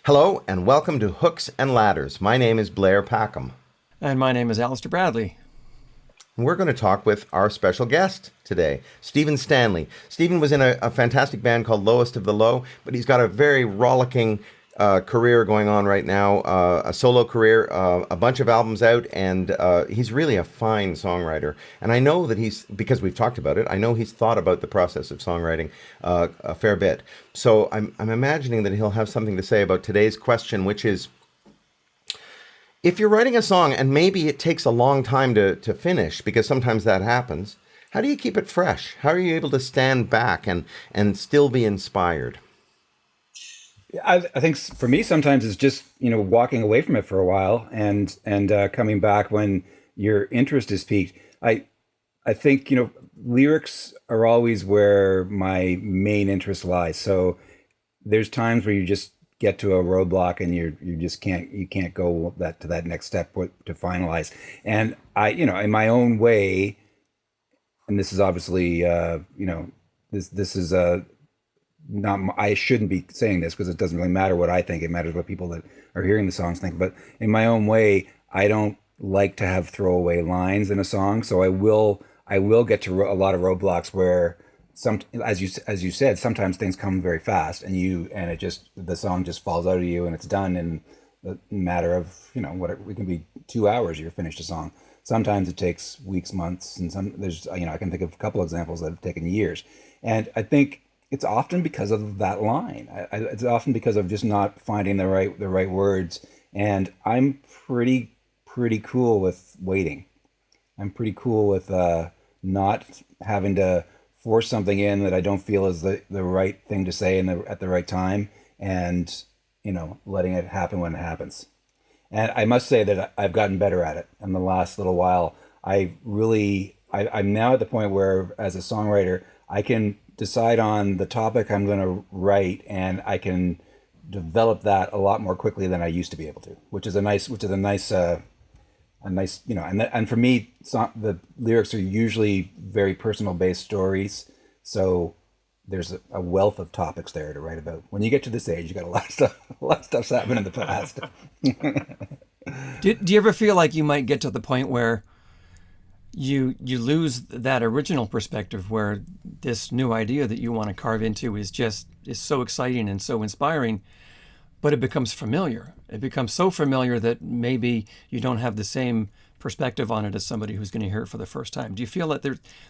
Hello and welcome to Hooks and Ladders. My name is Blair Packham. And my name is Allister Bradley. And we're going to talk with our special guest today, Stephen Stanley. Stephen was in a fantastic band called Lowest of the Low, but he's got a very rollicking career going on right now, a solo career, a bunch of albums out, and he's really a fine songwriter. And I know that because we've talked about it, I know he's thought about the process of songwriting a fair bit. So I'm imagining that he'll have something to say about today's question, which is, if you're writing a song and maybe it takes a long time to finish, because sometimes that happens, how do you keep it fresh? How are you able to stand back and still be inspired? I think for me sometimes it's just walking away from it for a while and coming back when your interest is piqued. I think lyrics are always where my main interest lies. So there's times where you just get to a roadblock and you just can't go to that next step to finalize. And I in my own way, and this is obviously this is not I shouldn't be saying this because it doesn't really matter what I think. It matters what people that are hearing the songs think. But in my own way, I don't like to have throwaway lines in a song. So I will get to a lot of roadblocks where as you said, sometimes things come very fast and the song just falls out of you and it's done in a matter of what it can be 2 hours you're finished a song. Sometimes it takes weeks, months, and there's I can think of a couple of examples that have taken years. And I think it's often because of that line. It's often because of just not finding the right words. And I'm pretty cool with waiting. I'm pretty cool with not having to force something in that I don't feel is the right thing to say at the right time, and letting it happen when it happens. And I must say that I've gotten better at it in the last little while. I'm now at the point where, as a songwriter, I can decide on the topic I'm going to write, and I can develop that a lot more quickly than I used to be able to, which is a nice and for me, the lyrics are usually very personal based stories. So there's a wealth of topics there to write about. When you get to this age, you got a lot of stuff, a lot of stuff's happened in the past. Do you ever feel like you might get to the point where you lose that original perspective, where this new idea that you want to carve into is so exciting and so inspiring, but it becomes familiar. It becomes so familiar that maybe you don't have the same perspective on it as somebody who's going to hear it for the first time. Do you feel that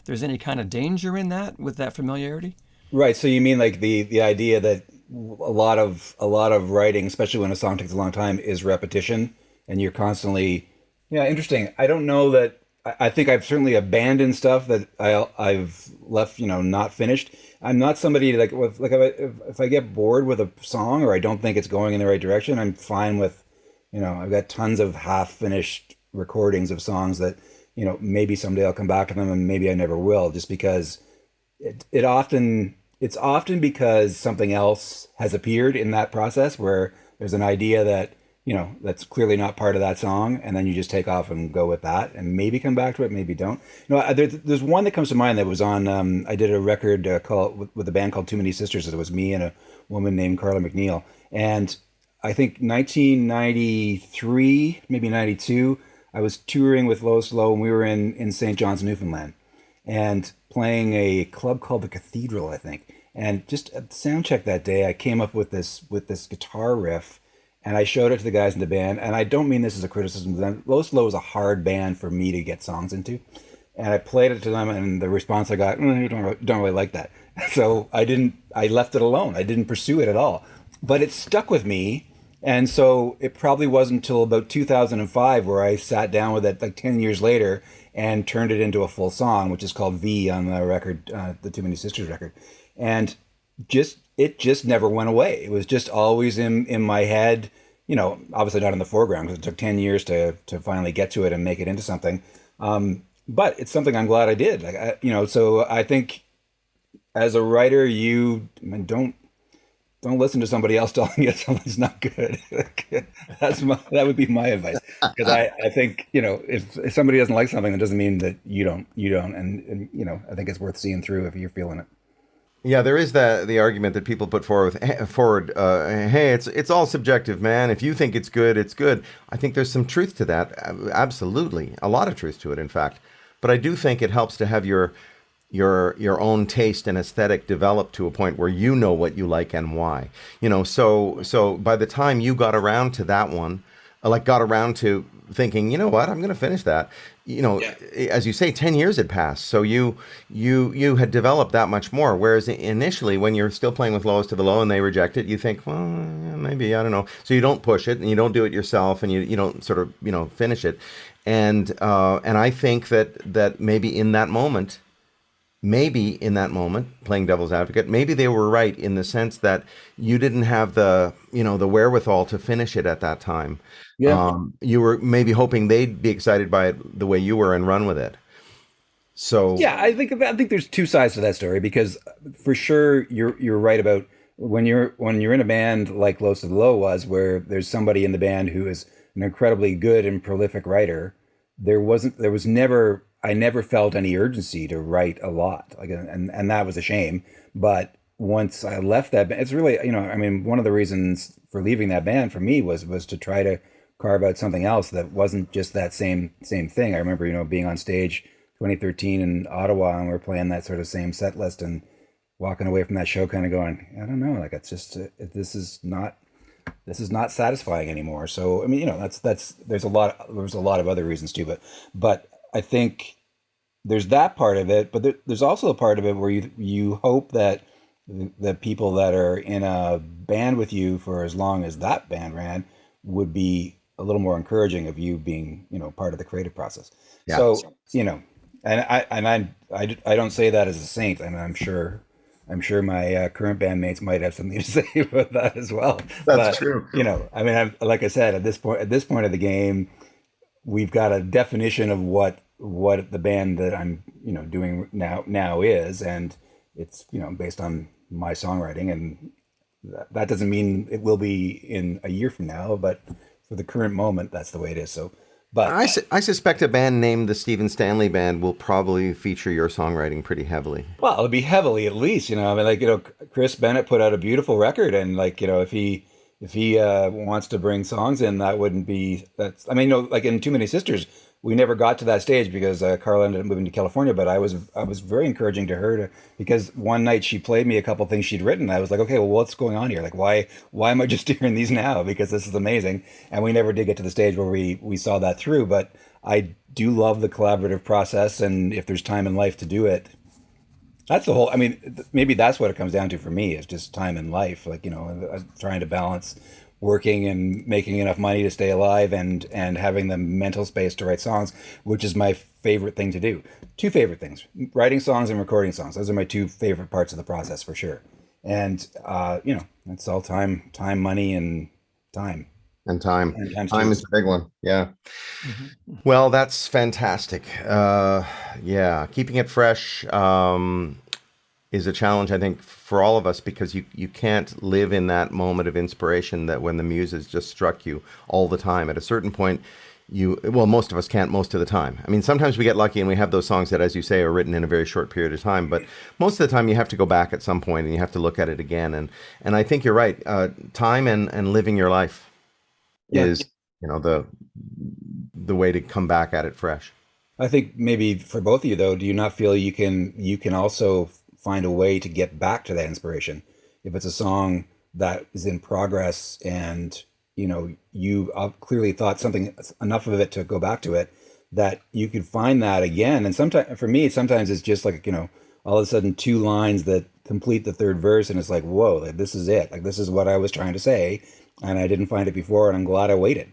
there's any kind of danger in that, with that familiarity? Right. So you mean like the idea that a lot of writing, especially when a song takes a long time, is repetition, and you're constantly, yeah, interesting. I don't know that. I think I've certainly abandoned stuff that I've left, not finished. I'm not somebody if I get bored with a song or I don't think it's going in the right direction, I'm fine with, I've got tons of half finished recordings of songs that, maybe someday I'll come back to them and maybe I never will, just because it's often because something else has appeared in that process where there's an idea that that's clearly not part of that song, and then you just take off and go with that and maybe come back to it, maybe don't. There's one that comes to mind that was on, I did a record called with a band called Too Many Sisters. It was me and a woman named Carla McNeil, and I think 1993, maybe 92, I was touring with Lois Low, and we were in St. John's, Newfoundland, and playing a club called the Cathedral, I think. And just at sound check that day, I came up with this guitar riff, and I showed it to the guys in the band. And I don't mean this as a criticism of them. Low Slow is a hard band for me to get songs into. And I played it to them, and the response I got, you don't really like that. So I left it alone. I didn't pursue it at all. But it stuck with me. And so it probably wasn't until about 2005 where I sat down with it, like 10 years later, and turned it into a full song, which is called V on the record, the Too Many Sisters record. And it just never went away. It was just always in my head, obviously not in the foreground because it took 10 years to finally get to it and make it into something. But it's something I'm glad I did. So I think as a writer, you don't listen to somebody else telling you something's not good. That would be my advice. Because I think, if somebody doesn't like something, it doesn't mean that you don't, and I think it's worth seeing through if you're feeling it. Yeah, there is the argument that people put forward. Hey, it's all subjective, man. If you think it's good, it's good. I think there's some truth to that. Absolutely, a lot of truth to it, in fact. But I do think it helps to have your own taste and aesthetic develop to a point where you know what you like and why. So by the time you got around to that one, like got around to thinking, you know what, I'm going to finish that. Yeah. As you say, 10 years had passed, so you had developed that much more. Whereas initially, when you're still playing with Lowest to the Low and they reject it, you think, well, yeah, maybe, I don't know. So you don't push it and you don't do it yourself, and you don't sort of finish it. And I think that maybe in that moment, playing devil's advocate, maybe they were right in the sense that you didn't have the wherewithal to finish it at that time. Yeah. You were maybe hoping they'd be excited by it the way you were and run with it. So Yeah, I think there's two sides to that story, because for sure you're right about when you're in a band like Low to the Low was, where there's somebody in the band who is an incredibly good and prolific writer. There was never I never felt any urgency to write a lot, like, and that was a shame. But once I left that band, it's really, I mean, one of the reasons for leaving that band for me was to try to carve out something else that wasn't just that same thing. I remember, being on stage 2013 in Ottawa, and we are playing that sort of same set list, and walking away from that show kind of going, I don't know, like, it's just this is not satisfying anymore. So I mean, that's there's a lot of other reasons too, but I think there's that part of it, but there's also a part of it where you hope that the people that are in a band with you for as long as that band ran would be a little more encouraging of you being, part of the creative process. yeah, So, and I don't say that as a saint, and I'm sure my current bandmates might have something to say about that as well. that's But true. I mean, like I said, at this point of the game, we've got a definition of what the band that I'm doing now is, and it's based on my songwriting, and that doesn't mean it will be in a year from now, but for the current moment, that's the way it is. So, but I suspect a band named the Stephen Stanley Band will probably feature your songwriting pretty heavily. well, it'll be heavily at least. I mean, like, Chris Bennett put out a beautiful record, and like, if he wants to bring songs in, that wouldn't be that's. I mean, like in Too Many Sisters, we never got to that stage because Carla ended up moving to California. But I was very encouraging to her because one night she played me a couple things she'd written. I was like, okay, well, what's going on here? Like, why am I just hearing these now? Because this is amazing. And we never did get to the stage where we saw that through. But I do love the collaborative process, and if there's time in life to do it, that's the whole. I mean, maybe that's what it comes down to for me, is just time in life. Like, trying to balance working and making enough money to stay alive, and having the mental space to write songs, which is my favorite thing to do. Two favorite things: writing songs and recording songs. Those are my two favorite parts of the process for sure. And it's all time, money, and time. And time. And times Time two. is a big one. Yeah. Hmm. Well, that's fantastic. Yeah, keeping it fresh is a challenge, I think, for all of us, because you can't live in that moment of inspiration that when the muse has just struck you all the time. At a certain point, most of us can't most of the time. I mean, sometimes we get lucky and we have those songs that, as you say, are written in a very short period of time. But most of the time, you have to go back at some point and you have to look at it again. And I think you're right. Time and living your life Yeah. is, the way to come back at it fresh. I think maybe for both of you though, do you not feel you can also find a way to get back to that inspiration? If it's a song that is in progress, and you clearly thought something enough of it to go back to it, that you could find that again. And sometimes for me, sometimes it's just like, all of a sudden two lines that complete the third verse, and it's like, whoa, like, this is it. Like, this is what I was trying to say, and I didn't find it before, and I'm glad I waited.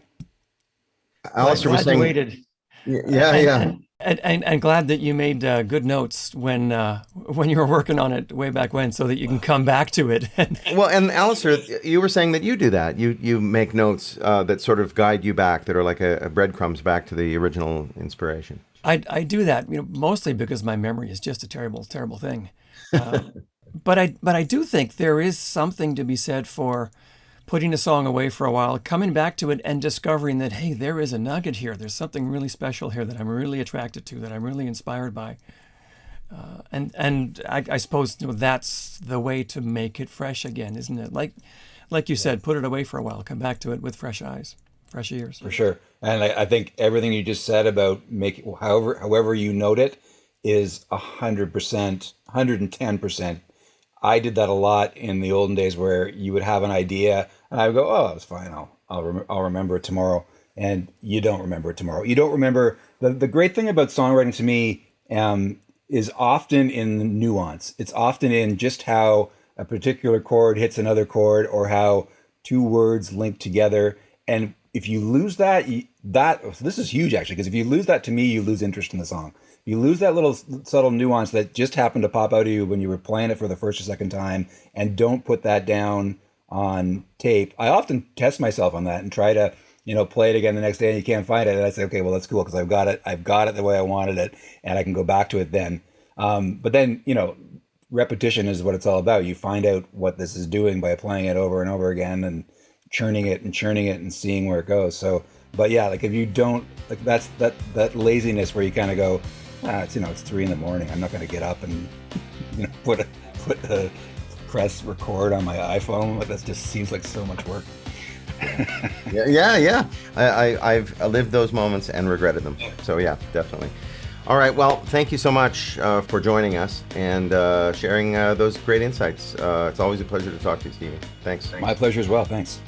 Glad, Alistair was glad you saying, waited, yeah, and yeah. and glad that you made good notes when you were working on it way back when, so that you can come back to it. Well, and Alistair, you were saying that you do that. You make notes that sort of guide you back, that are like a breadcrumbs back to the original inspiration. I do that, mostly because my memory is just a terrible, terrible thing. Uh, but I do think there is something to be said for putting a song away for a while, coming back to it, and discovering that, hey, there is a nugget here. There's something really special here that I'm really attracted to, that I'm really inspired by. And I suppose that's the way to make it fresh again, isn't it? Like you said, put it away for a while, come back to it with fresh eyes, fresh ears. For sure. And I think everything you just said about making, however you note it, is 100%, 110%. I did that a lot in the olden days, where you would have an idea and I would go, oh, it's fine. I'll remember it tomorrow. And you don't remember it tomorrow. You don't remember. The great thing about songwriting to me is often in the nuance. It's often in just how a particular chord hits another chord, or how two words link together. And if you lose that, so this is huge actually, because if you lose that, to me, you lose interest in the song. You lose that little subtle nuance that just happened to pop out of you when you were playing it for the first or second time, and don't put that down on tape. I often test myself on that and try to, play it again the next day, and you can't find it. And I say, okay, well, that's cool, because I've got it the way I wanted it, and I can go back to it then. But then, repetition is what it's all about. You find out what this is doing by playing it over and over again, and churning it and seeing where it goes. So, but yeah, like if you don't, like that's that laziness where you kind of go, it's 3 a.m. I'm not going to get up and, put the press record on my iPhone. Like that just seems like so much work. Yeah. I've lived those moments and regretted them. So yeah, definitely. All right. Well, thank you so much for joining us and sharing those great insights. It's always a pleasure to talk to you, Stephen. Thanks. My pleasure as well. Thanks.